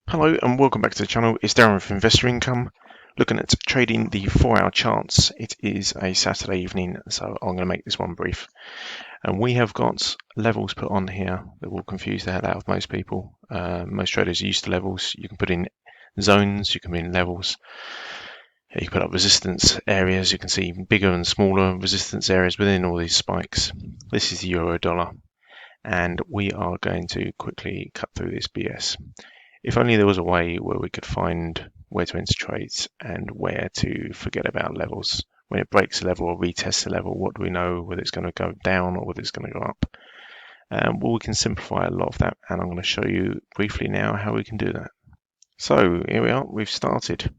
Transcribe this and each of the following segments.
Hello and welcome back to the channel. It's Darren from Investor Income, looking at trading the 4-hour charts. It is a Saturday evening, so I'm going to make this one brief. And we have got levels put on here that will confuse the hell out of most people. Most traders are used to levels. You can put in zones, you can put in levels. You can put up resistance areas. You can see bigger and smaller resistance areas within all these spikes. This is the euro dollar, and we are going to quickly cut through this BS. If only there was a way where we could find where to enter trades and where to forget about levels. When it breaks a level or retests a level, what do we know, whether it's going to go down or whether it's going to go up? Well, we can simplify a lot of that, and I'm going to show you briefly now how we can do that. So here we are, we've started.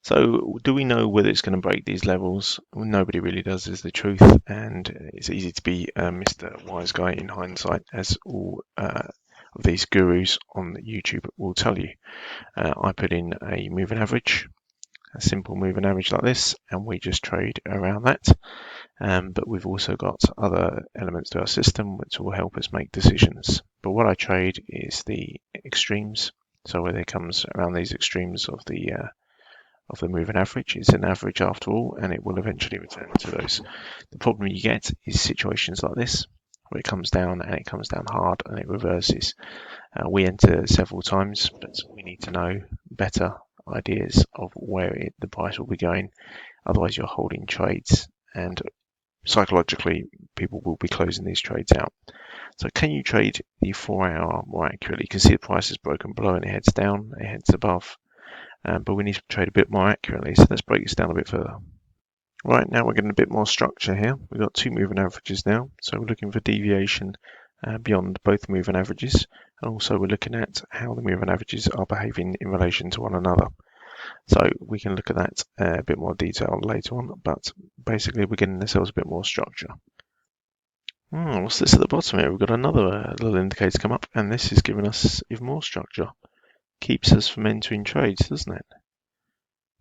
So do we know whether it's going to break these levels? Well, nobody really does, is the truth, and it's easy to be Mr. Wise Guy in hindsight, as all of these gurus on YouTube will tell you. I put in a moving average, a simple moving average like this, and we just trade around that. But we've also got other elements to our system which will help us make decisions. But what I trade is the extremes. So where it comes around these extremes of the moving average. It's an average after all, and it will eventually return to those. The problem you get is situations like this, where it comes down and it comes down hard and it reverses. We enter several times, but we need to know better ideas of where the price will be going. Otherwise, you're holding trades, and psychologically, people will be closing these trades out. So can you trade the 4-hour more accurately? You can see the price is broken below and it heads down, it heads above. But we need to trade a bit more accurately. So let's break this down a bit further. Right, now we're getting a bit more structure here. We've got two moving averages now. So we're looking for deviation beyond both moving averages. And also we're looking at how the moving averages are behaving in relation to one another. So we can look at that a bit more detail later on. But basically we're getting ourselves a bit more structure. What's this at the bottom here? We've got another little indicator come up, and this is giving us even more structure. Keeps us from entering trades, doesn't it?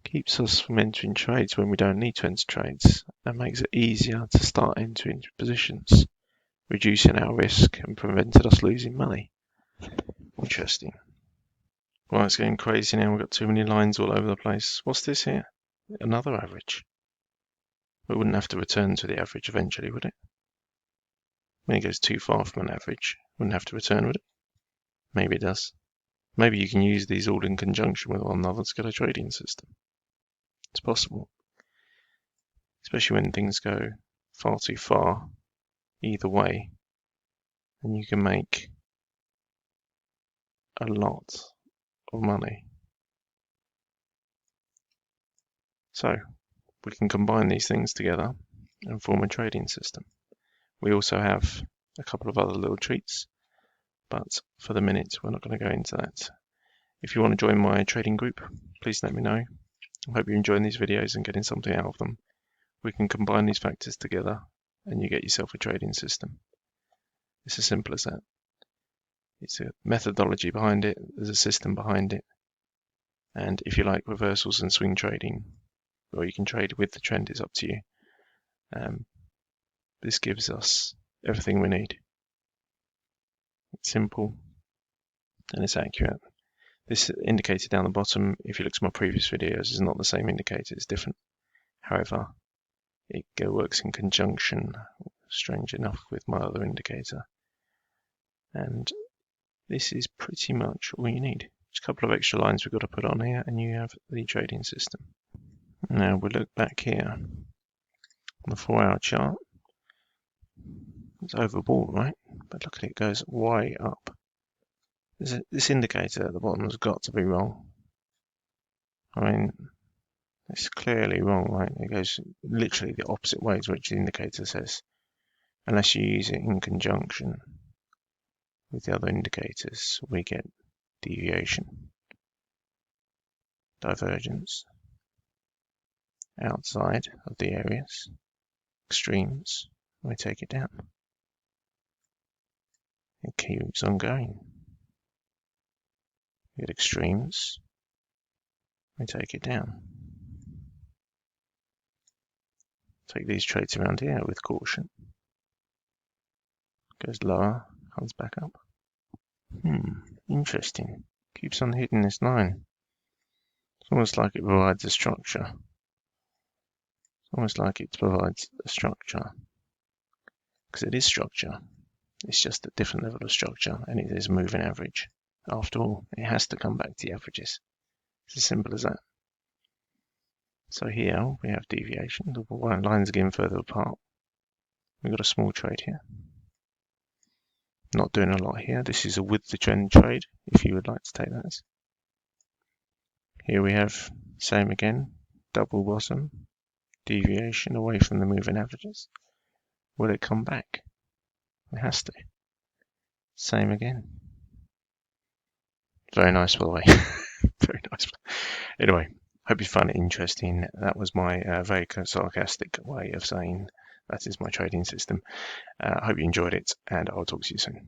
Keeps us from entering trades when we don't need to enter trades. That makes it easier to start entering positions, reducing our risk and prevented us losing money. Interesting. Well, it's getting crazy now. We've got too many lines all over the place. What's this here? Another average. We wouldn't have to return to the average eventually, would it? When it goes too far from an average, wouldn't have to return, would it? Maybe it does. Maybe you can use these all in conjunction with one another to get a trading system. It's possible. Especially when things go far too far either way, and you can make a lot of money. So we can combine these things together and form a trading system. We also have a couple of other little treats, but for the minute we're not going to go into that. If you want to join my trading group, please let me know. I hope you're enjoying these videos and getting something out of them. We can combine these factors together and you get yourself a trading system. It's as simple as that. It's a methodology behind it, there's a system behind it. And if you like reversals and swing trading, or you can trade with the trend, it's up to you. This gives us everything we need. It's simple and it's accurate. This indicator down the bottom, if you look to my previous videos, is not the same indicator, it's different. However, it works in conjunction, strange enough, with my other indicator. And this is pretty much all you need. Just a couple of extra lines we've got to put on here and you have the trading system. Now we'll look back here on the 4-hour chart. It's overbought, right? But look at it, it goes way up. This indicator at the bottom has got to be wrong. I mean, it's clearly wrong, right? It goes literally the opposite way to which the indicator says, unless you use it in conjunction with the other indicators. We get deviation, divergence, outside of the areas, extremes, we take it down. It keeps on going. We get extremes, we take it down. Take these trades around here with caution. Goes lower, comes back up. Interesting. keeps on hitting this line. It's almost like it provides a structure. It's almost like it provides a structure. Because it is structure. It's just a different level of structure, and it is a moving average. After all, it has to come back to the averages. It's as simple as that. So here we have deviation. The lines are getting further apart. We've got a small trade here. Not doing a lot here. This is a with the trend trade, if you would like to take that. Here we have, same again, double bottom, deviation away from the moving averages. Will it come back? It has to. Same again. Very nice, by the way. Very nice. Anyway, hope you found it interesting. That was my very sarcastic way of saying that is my trading system. I hope you enjoyed it, and I'll talk to you soon.